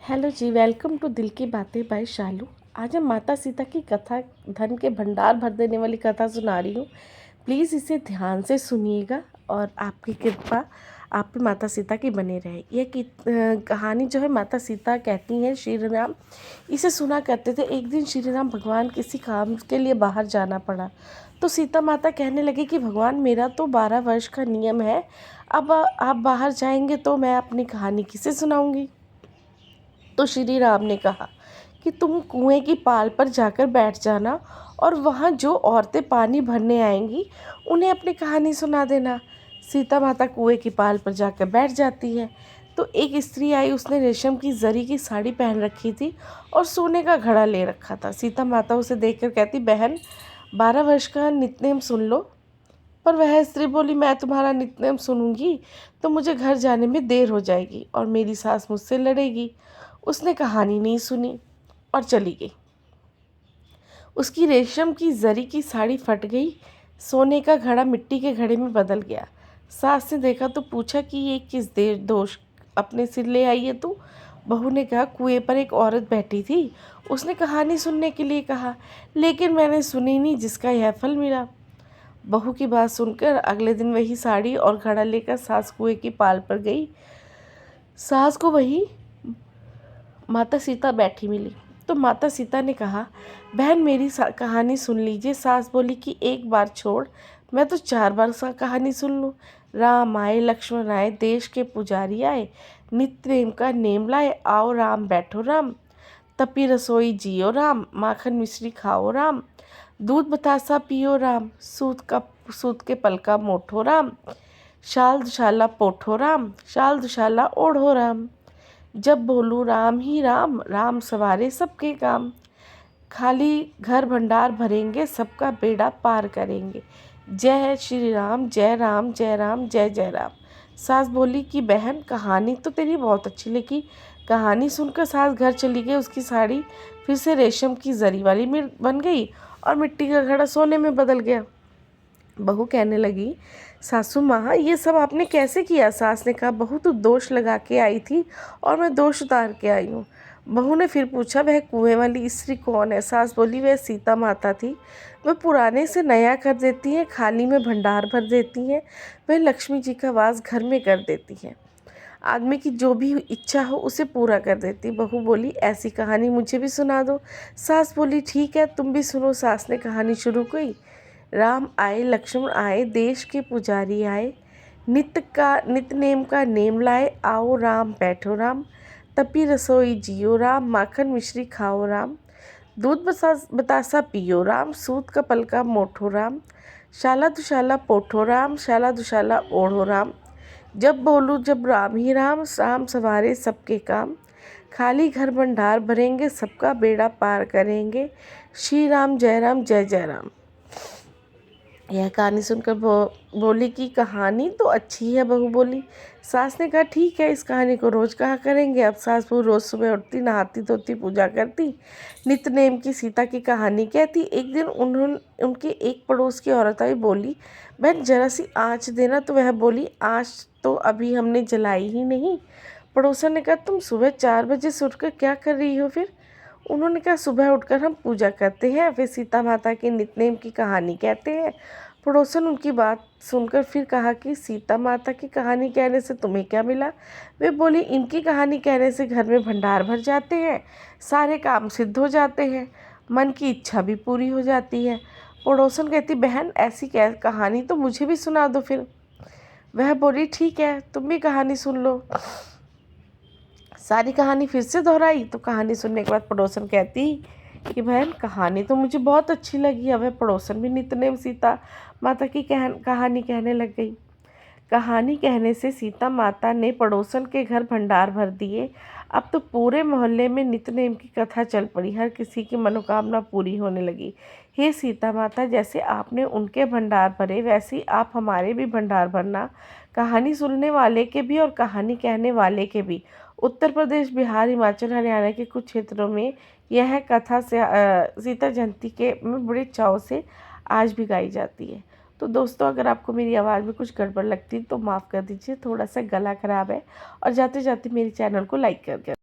Hello ji, welcome to दिल की बातें बाय शालू। आज हम माता सीता की कथा, धन के भंडार भर देने वाली कथा सुना रही हूँ। प्लीज़ इसे ध्यान से सुनिएगा और आपकी कृपा आप पे माता सीता की बने रहे। यह कहानी जो है माता सीता कहती हैं श्री राम इसे सुना करते थे। एक दिन श्री राम भगवान किसी काम के लिए बाहर जाना पड़ा तो सीता माता कहने लगी कि भगवान, मेरा तो 12 वर्ष का नियम है, अब आप बाहर जाएंगे तो मैं अपनी कहानी किसे सुनाऊंगी। तो श्री राम ने कहा कि तुम कुएं की पाल पर जाकर बैठ जाना और वहाँ जो औरतें पानी भरने आएंगी उन्हें अपनी कहानी सुना देना। सीता माता कुएं की पाल पर जाकर बैठ जाती है तो एक स्त्री आई। उसने रेशम की जरी की साड़ी पहन रखी थी और सोने का घड़ा ले रखा था। सीता माता उसे देखकर कहती, बहन, 12 वर्ष का नित्यनेम सुन लो। पर वह स्त्री बोली, मैं तुम्हारा नित्यनेम सुनूंगी तो मुझे घर जाने में देर हो जाएगी और मेरी सास मुझसे लड़ेगी। उसने कहानी नहीं सुनी और चली गई। उसकी रेशम की जरी की साड़ी फट गई, सोने का घड़ा मिट्टी के घड़े में बदल गया। सास ने देखा तो पूछा कि ये किस देर दोष अपने सिर ले आई है तू। बहू ने कहा, कुएं पर एक औरत बैठी थी, उसने कहानी सुनने के लिए कहा, लेकिन मैंने सुनी नहीं, जिसका यह फल मिला। बहू की बात सुनकर अगले दिन वही साड़ी और घड़ा लेकर सास कुएं की पाल पर गई। सास को वही माता सीता बैठी मिली तो माता सीता ने कहा, बहन, मेरी कहानी सुन लीजिए। सास बोली कि एक बार छोड़, मैं तो 4 बार कहानी सुन लूँ। राम आए, लक्ष्मण आए, देश के पुजारी आए, नित्य नेम का नेम लाए, आओ राम बैठो राम, तपी रसोई जियो राम, माखन मिश्री खाओ राम, दूध बतासा पियो राम, सूत के पल का मोठो राम, शाल दुशाला पोठो राम, शाल दुशाला ओढ़ो राम। जब बोलूँ राम ही राम, राम सवारे सबके काम, खाली घर भंडार भरेंगे, सबका बेड़ा पार करेंगे। जय श्री राम, जय राम, जय राम, जय जय राम। सास बोली कि बहन, कहानी तो तेरी बहुत अच्छी लगी। कहानी सुनकर सास घर चली गई। उसकी साड़ी फिर से रेशम की जरी वाली बन गई और मिट्टी का घड़ा सोने में बदल गया। बहू कहने लगी, सासू माँ, ये सब आपने कैसे किया। सास ने कहा, बहू तू दोष लगा के आई थी और मैं दोष उतार के आई हूँ। बहू ने फिर पूछा, वह कुएं वाली स्त्री कौन है। सास बोली, वह सीता माता थी। वह पुराने से नया कर देती हैं, खाली में भंडार भर देती हैं, वह लक्ष्मी जी का वास घर में कर देती हैं, आदमी की जो भी इच्छा हो उसे पूरा कर देती। बहू बोली, ऐसी कहानी मुझे भी सुना दो। सास बोली, ठीक है, तुम भी सुनो। सास ने कहानी शुरू की। राम आए, लक्ष्मण आए, देश के पुजारी आए, नित्य नेम का नेम लाए, आओ राम बैठो राम, तपी रसोई जियो राम, माखन मिश्री खाओ राम, दूध बतासा पियो राम, सूत का पलका मोठो राम, शाला दुशाला पोठो राम, शाला दुशाला ओढ़ो राम। जब बोलूँ जब राम ही राम, राम सवारे सबके काम, खाली घर भंडार भरेंगे, सबका बेड़ा पार करेंगे। श्री राम, जय राम, जय जय राम। यह कहानी सुनकर बोली कि कहानी तो अच्छी है। बहू बोली। सास ने कहा, ठीक है, इस कहानी को रोज़ कहा करेंगे। अब सास बहू रोज़ सुबह उठती, नहाती धोती, पूजा करती, नित्य नेम की सीता की कहानी कहती। एक दिन उनके एक पड़ोस की औरत आई। बोली, बहन, जरा सी आँच देना। तो वह बोली, आँच तो अभी हमने जलाई ही नहीं। पड़ोसन ने कहा, तुम सुबह 4 बजे से उठकर क्या कर रही हो फिर। उन्होंने कहा, सुबह उठकर हम पूजा करते हैं, फिर सीता माता के नित्यनेम की कहानी कहते हैं। पड़ोसन उनकी बात सुनकर फिर कहा कि सीता माता की कहानी कहने से तुम्हें क्या मिला। वे बोली, इनकी कहानी कहने से घर में भंडार भर जाते हैं, सारे काम सिद्ध हो जाते हैं, मन की इच्छा भी पूरी हो जाती है। पड़ोसन कहती, बहन, ऐसी कहानी तो मुझे भी सुना दो फिर। वह बोली, ठीक है, तुम भी कहानी सुन लो। सारी कहानी फिर से दोहराई तो कहानी सुनने के बाद पड़ोसन कहती कि बहन, कहानी तो मुझे बहुत अच्छी लगी। अब वह पड़ोसन भी नित्यनेम सीता माता की कहानी कहने लग गई। कहानी कहने से सीता माता ने पड़ोसन के घर भंडार भर दिए। अब तो पूरे मोहल्ले में नित्यनेम की कथा चल पड़ी, हर किसी की मनोकामना पूरी होने लगी। हे सीता माता, जैसे आपने उनके भंडार भरे, वैसे ही आप हमारे भी भंडार भरना, कहानी सुनने वाले के भी और कहानी कहने वाले के भी। उत्तर प्रदेश, बिहार, हिमाचल, हरियाणा के कुछ क्षेत्रों में यह कथा से सीता जयंती के में बड़े चाव से आज भी गाई जाती है। तो दोस्तों, अगर आपको मेरी आवाज़ में कुछ गड़बड़ लगती है तो माफ़ कर दीजिए, थोड़ा सा गला ख़राब है। और जाते जाते मेरे चैनल को लाइक कर